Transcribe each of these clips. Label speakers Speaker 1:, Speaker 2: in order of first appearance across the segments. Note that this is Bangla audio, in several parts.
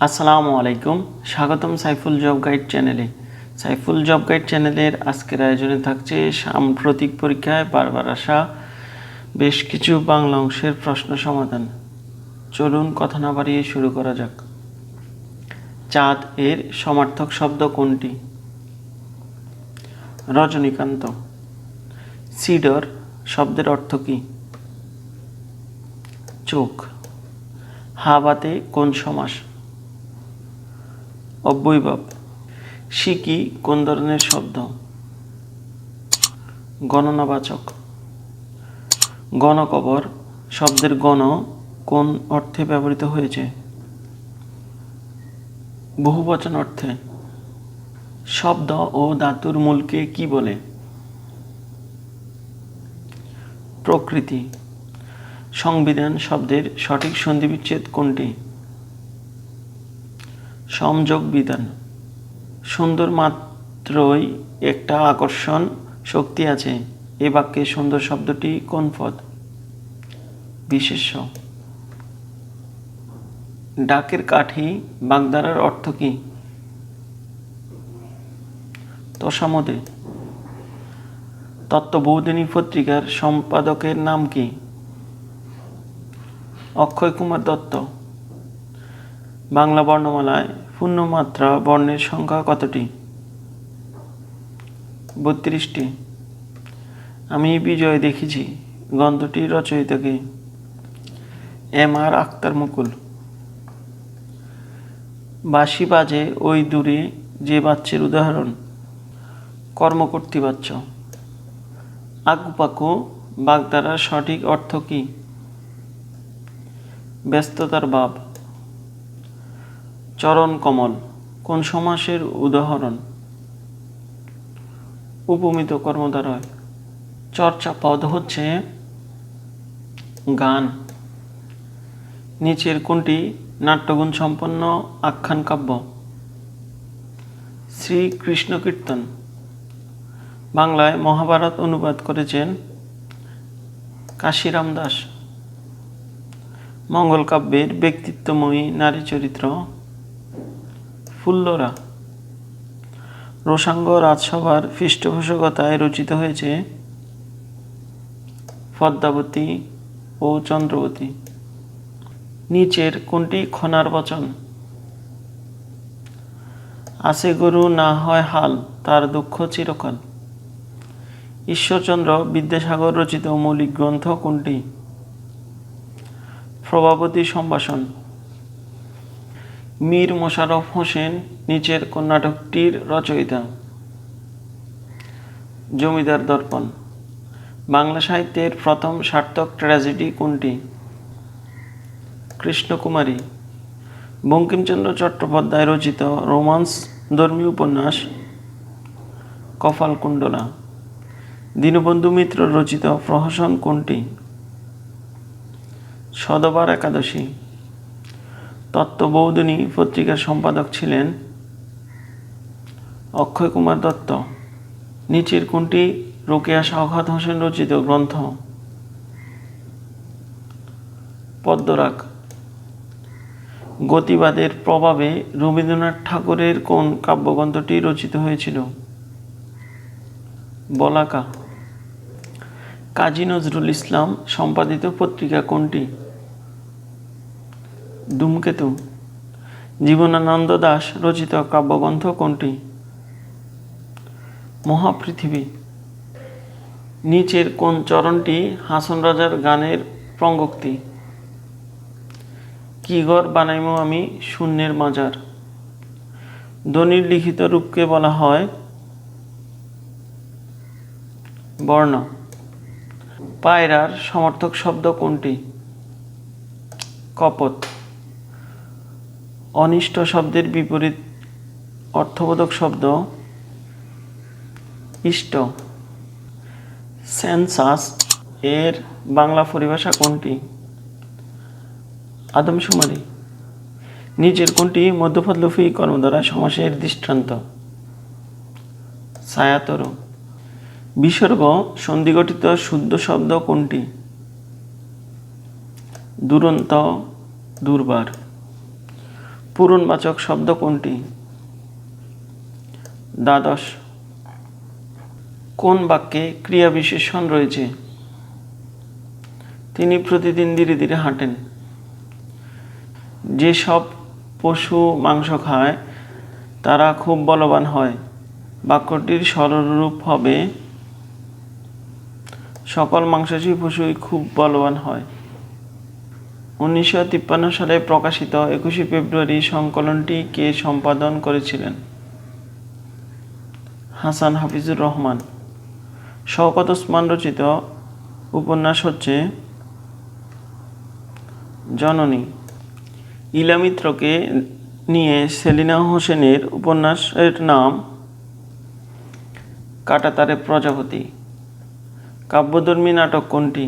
Speaker 1: আসসালামু আলাইকুম, স্বাগতম সাইফুল জব গাইড চ্যানেলে। সাইফুল জব গাইড চ্যানেলের আজকের আয়োজনে থাকছে সাম্প্রতিক পরীক্ষায় বারবার আসা বেশ কিছু বাংলা অংশের প্রশ্ন সমাধান। চলুন কথা না বাড়িয়ে শুরু করা যাক। চাঁদ এর সমার্থক শব্দ কোনটি? রজনীকান্ত। সিডর শব্দের অর্থ কী? চোখ। হাবাতে কোন সমাস? অব্যয়ভাব। সিকি কোন ধরনের শব্দ? গণনাবাচক। গণকবর শব্দের গণ কোন অর্থে ব্যবহৃত হয়েছে? বহুবচন অর্থে। শব্দ ও ধাতুর মূলকে কি বলে? প্রকৃতি। সংবিধান শব্দের সঠিক সন্ধিবিচ্ছেদ কোনটি? সংযোগ বিধান। সুন্দর মাত্রই একটা আকর্ষণ শক্তি আছে, এ বাক্যে সুন্দর শব্দটি কোন পদ? বিশেষ্য। ডাকের কাঠি বাগধারার অর্থ কী? তোষামোদে। তত্ত্ববোধিনী পত্রিকার সম্পাদকের নাম কি? অক্ষয় কুমার দত্ত। বাংলা বর্ণমালায় পূর্ণমাত্রা বর্ণের সংখ্যা কতটি? 32টি। আমি বিজয় দেখেছি গ্রন্থটির রচয়িতা কে? এম.আর. আখতার মুকুল। বাঁশি বাজে ওই দূরে যে বাচ্চের উদাহরণ? কর্মকর্তৃবাচ্য। আকুপাকু বাগধারার সঠিক অর্থ কী? ব্যস্ততার ভাব। চরণ কমল কোন সমাসের উদাহরণ? উপমিত কর্মধারয়। চর্যাপদ হচ্ছে গান। নিচের কোনটি নাট্যগুণ সম্পন্ন আখ্যান কাব্য? শ্রীকৃষ্ণ কীর্তন। বাংলায় মহাভারত অনুবাদ করেছেন কাশীরাম দাস। মঙ্গল কাব্যের ব্যক্তিত্বময়ী নারী চরিত্র? ফুল্লরা। রোষাঙ্গ রাজসভার পৃষ্ঠপোষকতায় রচিত হয়েছে পদ্মাবতী ও চন্দ্রবতী। নিচের কোনটি খনার বচন? আছে গরু না হয় হাল, তার দুঃখ চিরকাল। ঈশ্বরচন্দ্র বিদ্যাসাগর রচিত মৌলিক গ্রন্থ কোনটি? প্রভাবতী সম্ভাষণ। মীর মোশাররফ হোসেন নিচের কোন নাটকটির রচয়িতা? জমিদার দর্পণ। বাংলা সাহিত্যের প্রথম সার্থক ট্র্যাজেডি কোনটি? কৃষ্ণকুমারী। বঙ্কিমচন্দ্র চট্টোপাধ্যায় রচিত রোমান্স ধর্মী উপন্যাস? কপালকুণ্ডলা। দীনবন্ধু মিত্র রচিত প্রহসন কোনটি? সধবার একাদশী। তত্ত্ববোধিনী পত্রিকার সম্পাদক ছিলেন অক্ষয় কুমার দত্ত। নিচের কোনটি রোকেয়া শওকত হোসেন রচিত গ্রন্থ? পদ্মরাগ। গতিবাদের প্রভাবে রবীন্দ্রনাথ ঠাকুরের কোন কাব্যগ্রন্থটি রচিত হয়েছিল? বলাকা। কাজী নজরুল ইসলাম সম্পাদিত পত্রিকা কোনটি? ধূমকেতু। জীবনানন্দ দাশ রচিত কাব্যগ্রন্থ কোনটি? মহাপৃথিবী। নিচের কোন চরণটি হাসন রাজার গানের প্রঙ্গক্তি? কি ঘর বানাইমু আমি শূন্যের মাজার। ধ্বনির লিখিত রূপকে বলা হয় বর্ণ। পায়রার সমর্থক শব্দ কোনটি? কপোত। অনিষ্ট শব্দের বিপরীত অর্থবোধক শব্দ? ইষ্ট। সেন্সাস এর বাংলা পরিভাষা কোনটি? আদমশুমারি। নিচের কোনটি মধ্যপদ লোপী কর্মধারা সমাসের দৃষ্টান্ত? ছায়াতরু। বিসর্গ সন্ধিগঠিত শুদ্ধ শব্দ কোনটি? দুরন্ত, দুর্বার। পূরণবাচক শব্দ কোনটি? দ্বাদশ। কোন বাক্যে ক্রিয়া বিশেষণ রয়েছে? তিনি প্রতিদিন ধীরে ধীরে হাঁটেন। যে সব পশু মাংস খায় তারা খুব বলবান হয়। বাক্যটির সরল রূপ হবে সকল মাংসাশী পশুই খুব বলবান হয়। 1953 সালে প্রকাশিত 21শে ফেব্রুয়ারি সংকলনটি কে সম্পাদন করেছিলেন? হাসান হাফিজুর রহমান। শওকত ওসমান রচিত উপন্যাস হচ্ছে জননী। ইলা মিত্রকে নিয়ে সেলিনা হোসেনের উপন্যাসের নাম কাঁটাতারে প্রজাপতি। কাব্যধর্মী নাটক কোনটি?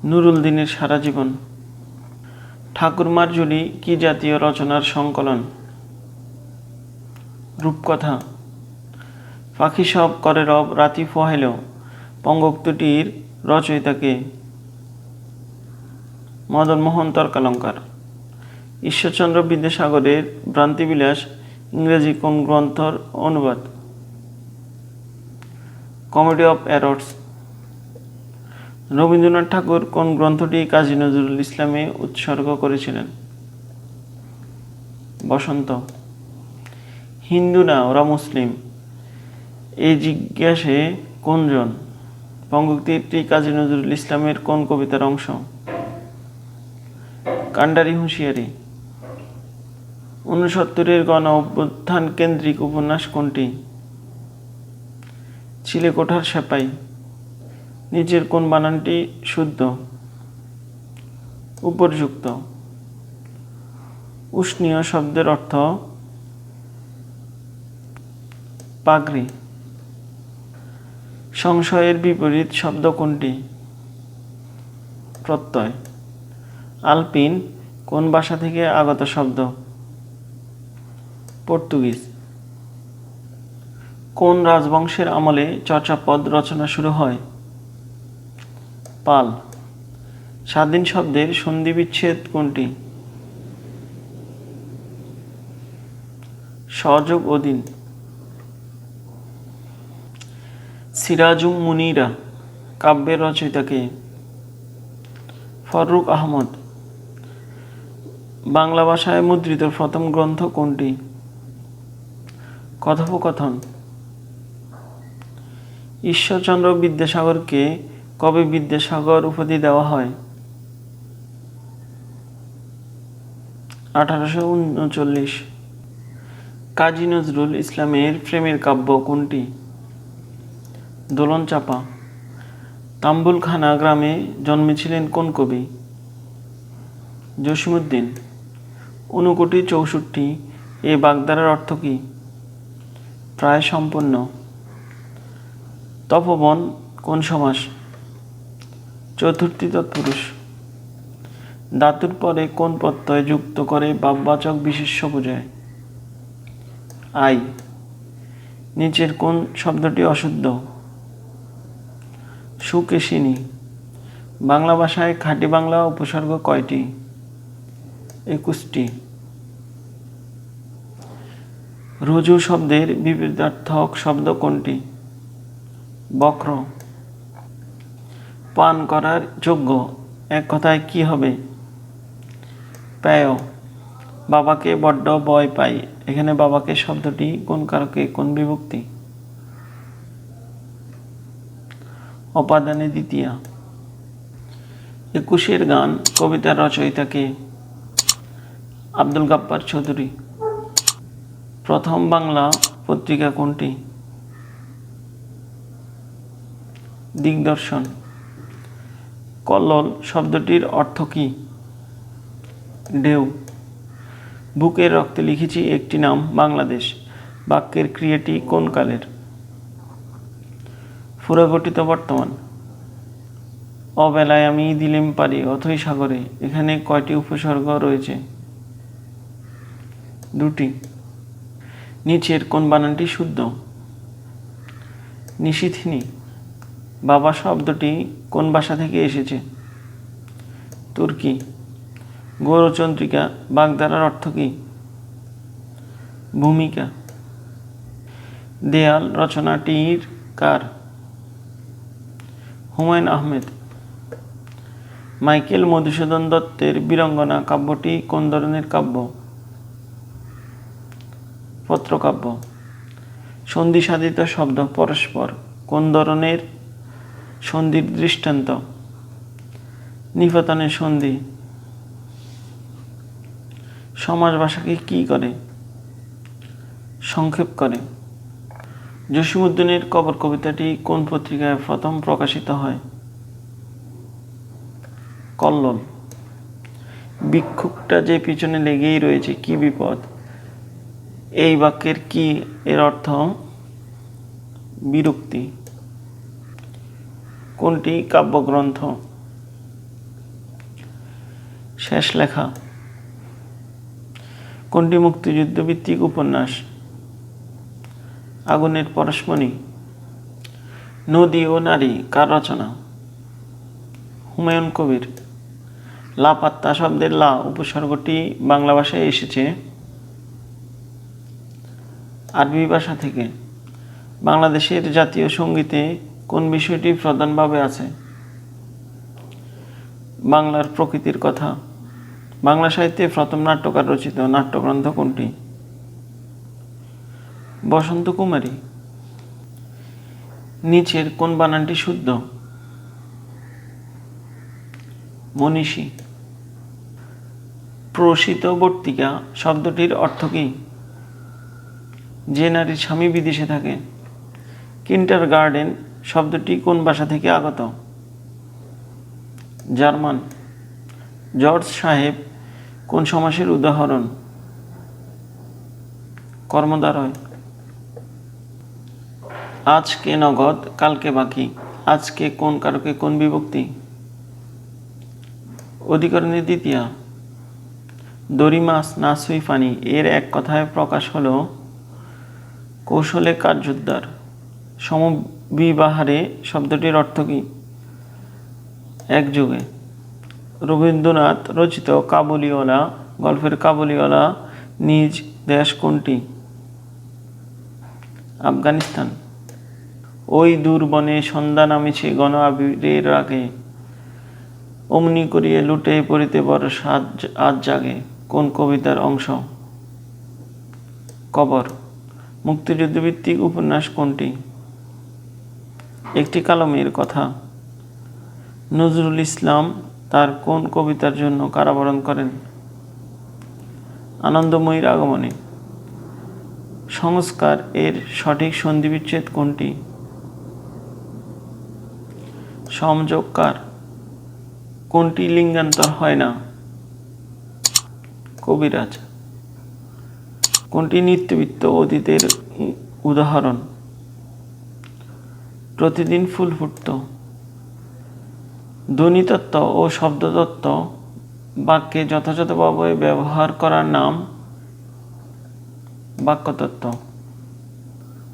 Speaker 1: নুরুল দিনের সারা জীবন। ঠাকুরমার ঝুলি কি জাতীয় রচনার সংকলন? রূপকথা। পাখি সব করে রব রাতি ফহেল পঙ্গোক্তিটির রচয়িতা কে? মদনমোহন তর্কালঙ্কার। ঈশ্বরচন্দ্র বিদ্যাসাগরের ভ্রান্তিবিলাস ইংরেজি কোন গ্রন্থর অনুবাদ? Comedy of errors. Rabindranath Thakur কোন গ্রন্থটি কাজী নজরুল ইসলামে উৎসর্গ করেছিলেন? বসন্ত। হিন্দু না ওরা মুসলিম এই জিজ্ঞাসে কোনজন? পঙ্গক্তিটি কাজী নজরুল ইসলামের কোন কবিতার অংশ? কান্ডারি হুঁশিয়ারি। 69-এর গণ অভ্যুত্থান কেন্দ্রিক উপন্যাস কোনটি? চিলেকোঠার সেপাই। নিচের কোন বানানটি শুদ্ধ? উপর্যুক্ত। উষ্ণীয় শব্দের অর্থ পাগড়ি। সংশয়ের বিপরীত শব্দ কোনটি? প্রত্যয়। আলপিন কোন ভাষা থেকে আগত শব্দ? পর্তুগিজ। কোন রাজবংশের আমলে চর্যাপদ রচনা শুরু হয়? পাল। স্বাধীন শব্দের সন্ধি বিচ্ছেদ কোনটি? সযোগ অধীন। সিরাজুম মুনিরা কাব্যের রচয়িতা কে? ফররুখ আহমদ। বাংলা ভাষায় মুদ্রিত প্রথম গ্রন্থ কোনটি? কথোপকথন। ঈশ্বরচন্দ্র বিদ্যাসাগরকে কবে বিদ্যাসাগর উপাধি দেওয়া হয়? 1839। কাজী নজরুল ইসলামের প্রেমের কাব্য কোনটি? দোলন চাঁপা। তাম্বুলখানা গ্রামে জন্মেছিলেন কোন কবি? জসীমউদ্দীন। 59-64 এই বাগধারার অর্থ কী? প্রায় সম্পন্ন। তপোবন কোন সমাস? চতুর্থী তৎপুরুষ। ধাতুর পরে কোন প্রত্যয় যুক্ত করে ভাববাচক বিশেষ্য বোঝায়? আই। নিচের কোন শব্দটি অশুদ্ধ? সুকেশিনী। বাংলা ভাষায় খাঁটি বাংলা উপসর্গ কয়টি? 21টি। রুজু শব্দের বিপরীতার্থক শব্দ কোনটি? বক্র। পান করার যোগ্য এক কথায় কি হবে? পেয়। বাবাকে বড্ড ভয় পাই এখানে বাবাকে শব্দটি কোন কারকে কোন বিভক্তি? অপাদানে দ্বিতীয়া। 21-এর গান কবিতার রচয়িতা কে? আব্দুল গাফ্ফার চৌধুরী। প্রথম বাংলা পত্রিকা কোনটি? দিগদর্শন। কল্লোল শব্দটির অর্থ কী? ঢেউ। বুকের রক্তে লিখেছি একটি নাম বাংলাদেশ বাক্যের ক্রিয়াটি কোন কালের? পুরাগঠিত বর্তমান। অবেলায় আমি দিলেম পারি অথই সাগরে এখানে কয়টি উপসর্গ রয়েছে? 2টি। নিচের কোন বানানটি শুদ্ধ? নিশিথিনী। বাবা শব্দটি কোন ভাষা থেকে এসেছে? তুর্কি। গৌরচন্দ্রিকা বাগধারার অর্থ কী? ভূমিকা। দেয়াল রচনাটির কার? হুমায়ুন আহমেদ। মাইকেল মধুসূদন দত্তের বীরাঙ্গনা কাব্যটি কোন ধরনের কাব্য? পত্রকাব্য। সন্ধি সাধিত শব্দ পরস্পর কোন ধরনের সন্ধির দৃষ্টান্ত? নিপাতনের সন্ধি। সমাস ভাষাকে কি করে? সংক্ষেপ করে। জসীমউদ্দীনের কবর কবিতাটি কোন পত্রিকায় প্রথম প্রকাশিত হয়? কল্লোল। ভিক্ষুকটা যে পিছনে লেগেই রয়েছে, কি বিপদ? এই বাক্যের কি এর অর্থ? বিরক্তি। কোনটি কাব্যগ্রন্থ? শেষ লেখা। কোনটি মুক্তিযুদ্ধ ভিত্তিক উপন্যাস? আগুনের পরশমণি। নদী ও নারী কার রচনা? হুমায়ুন কবির। লাপাত্তা শব্দের লা উপসর্গটি বাংলা ভাষায় এসেছে আরবি ভাষা থেকে। বাংলাদেশের জাতীয় সঙ্গীতে কোন বিষয়টি প্রধানভাবে আছে? বাংলার প্রকৃতির কথা। বাংলা সাহিত্যে প্রথম নাট্যকার রচিত নাট্যগ্রন্থ কোনটি? বসন্ত কুমারী। নিচের কোন বানানটি শুদ্ধ? মনীষী। প্রসিতবর্তিকা শব্দটির অর্থ কী? যে নারীর স্বামী বিদেশে থাকে। কিন্ডারগার্টেন শব্দটি কোন ভাষা থেকে আগত? জার্মান। জর্জ সাহেব কোন সমাসের উদাহরণ? কর্মদ্বারয়। আজকে নগদ কালকে বাকি। আজকে কোন কারকে কোন বিভক্তি? অধিকরণের দ্বিতীয়া। দড়ি মাছ না ছুঁই পানি এর এক কথায় প্রকাশ হলো কৌশলে কার্যোদ্ধার। সমবিবাহারে শব্দটির অর্থ কী? একযোগে। রবীন্দ্রনাথ রচিত কাবুলিওয়ালা গল্পের কাবুলিওয়ালা নিজ দেশ কোনটি? আফগানিস্তান। ওই দূর বনে সন্ধ্যা নামিছে গণ আবিরের রাগে, অমনি করিয়ে লুটে পড়িতে বড় আজ জাগে কোন কবিতার অংশ? কবর। মুক্তিযুদ্ধভিত্তিক উপন্যাস কোনটি? একটি কালো মেয়ের কথা। নজরুল ইসলাম তার কোন কবিতার জন্য কারাবরণ করেন? আনন্দময়ীর আগমনে। সংস্কার এর সঠিক সন্ধিবিচ্ছেদ কোনটি? সমযোগকার। কোনটি লিঙ্গান্তর হয় না? কবিরাজ। কোনটি নিত্যবিত্ত অতীতের উদাহরণ? প্রতিদিন ফুল ফুটত। ধ্বনিতত্ত্ব ও শব্দতত্ত্ব বাক্যে যথাযথভাবে ব্যবহার করার নাম বাক্যতত্ত্ব।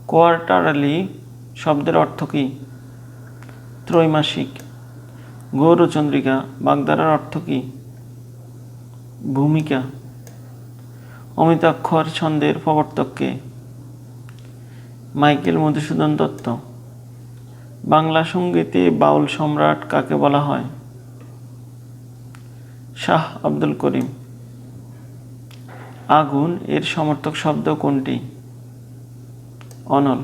Speaker 1: কোয়ার্টারলি শব্দের অর্থ কী? ত্রৈমাসিক। গৌরচন্দ্রিকা বাগধারার অর্থ কী? ভূমিকা। অমিতাক্ষর ছন্দের প্রবর্তক কে? মাইকেল মধুসূদন দত্ত। বাংলা সঙ্গীতে বাউল সম্রাট কাকে বলা হয়? শাহ আব্দুল করিম। আগুন এর সমর্থক শব্দ কোনটি? অনল।